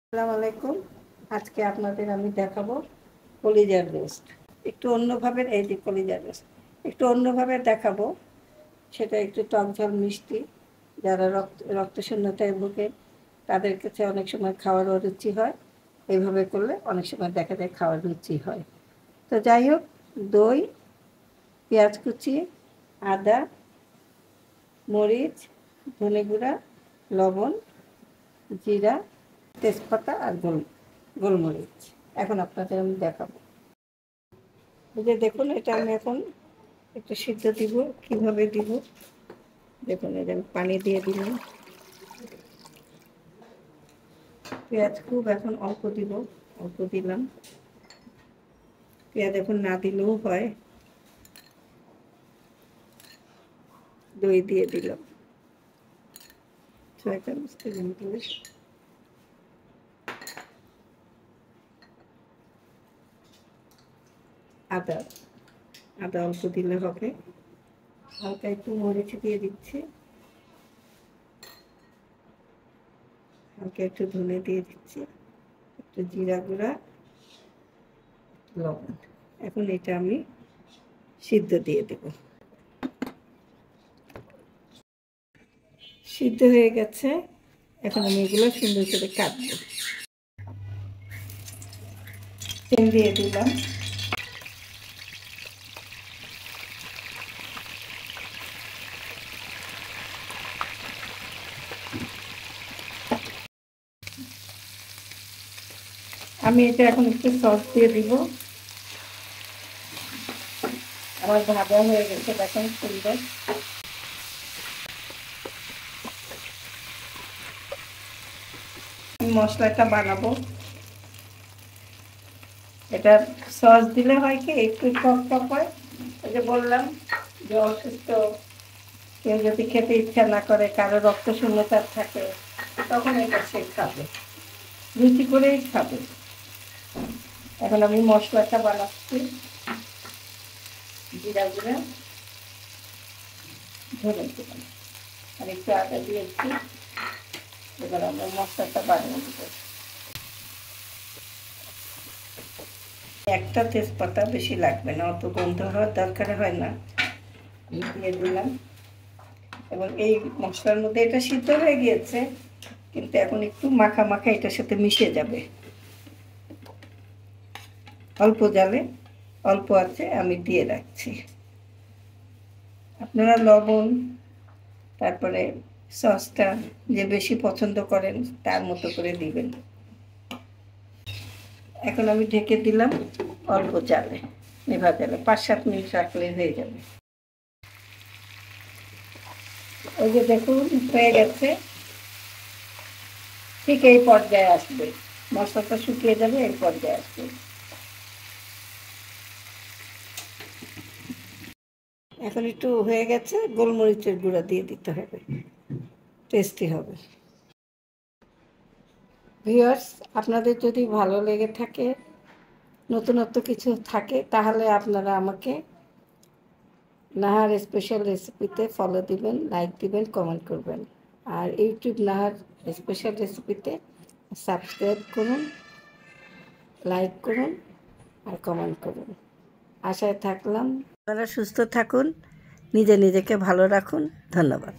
আসসালামু আলাইকুম। আজকে আপনাদের আমি দেখাবো কলিজার রোস্ট। একটু অন্যভাবে, এই যে কলিজার রোস্ট একটু অন্যভাবে দেখাবো। সেটা একটু টক ঝাল মিষ্টি। যারা রক্তশূন্যতায় ভুগে তাদের কাছে অনেক সময় খাওয়ার অরুচি হয়, এইভাবে করলে অনেক সময় দেখা যায় খাওয়ার রুচি হয়। তো যাই হোক, দই, পেঁয়াজ কুচি, আদা, মরিচ, ধনে গুঁড়া, লবণ, জিরা, তেজপাতা আর গোলমরিচ। এখন আপনাদের আমি দেখাবো। এই যে দেখুন, এটা আমি এখন একটু সিদ্ধ দিব। কিভাবে দিব দেখুন, এটা আমি পানি দিয়ে দিলাম। পেঁয়াজ খুব এখন অল্প দিব, অল্প দিলাম। পেঁয়াজ এখন না দিলেও হয়। দই দিয়ে দিলাম 6 চামচ থেকে। আদা আদা অল্প দিলে হবে। হালকা একটু মরিচ দিয়ে দিচ্ছি, হালকা একটু ধনে দিয়ে দিচ্ছি, একটু জিরা গুঁড়া, লবণ। এখন এটা আমি সিদ্ধ দিয়ে দেব। সিদ্ধ হয়ে গেছে, এখন আমি এগুলো সুন্দর করে কাটবো। তেল দিয়ে দিলাম। আমি এটা এখন একটু সস দিয়ে দিব। আমার ভাজা হয়ে গেছে, দেখুন সুন্দর। আমি মশলাটা বানাবো। এটা সস দিলে হয় কি, একটু টক টক হয়। ওই যে বললাম যে অসুস্থ কেউ যদি খেতে ইচ্ছা না করে, কারো রক্তশূন্যতা থাকে, তখন এটা সে খাবে, রুচি করেই খাবে। এখন আমি মশলাটা বানাচ্ছি। জিরা গুঁড়া, ধরে দিলাম, আর একটু আদা দিয়েছি। এবার আমরা মশলাটা বানিয়ে দেবো। একটা তেজপাতা, বেশি লাগবে না, অত গন্ধ হওয়ার দরকার হয় না। দিয়ে দিলাম। এবং এই মশলার মধ্যে এটা সিদ্ধ হয়ে গিয়েছে, কিন্তু এখন একটু মাখা মাখা এটার সাথে মিশে যাবে। অল্প জালে, অল্প আছে আমি দিয়ে রাখছি। আপনারা লবণ, তারপরে সসটা যে বেশি পছন্দ করেন তার মতো করে দিবেন। এখন আমি ঢেকে দিলাম অল্প জালে, নেভা জালে। 5-7 মিনিট রাখলে হয়ে যাবে। ওই যে দেখুন হয়ে গেছে, ঠিক এই পর্যায়ে আসবে। মশলাটা শুকিয়ে যাবে, এই পর্যায়ে আসবে। এখন একটু হয়ে গেছে, গোলমরিচের গুঁড়া দিয়ে দিতে হবে, টেস্টি হবে। ভিউয়ার্স, আপনাদের যদি ভালো লেগে থাকে, নতুনত্ব কিছু থাকে, তাহলে আপনারা আমাকে নাহার স্পেশাল রেসিপিতে ফলো দিবেন, লাইক দিবেন, কমেন্ট করবেন। আর ইউটিউব নাহার স্পেশাল রেসিপিতে সাবস্ক্রাইব করুন, লাইক করুন আর কমেন্ট করুন। আশায় থাকলাম আপনারা সুস্থ থাকুন, নিজেকে ভালো রাখুন। ধন্যবাদ।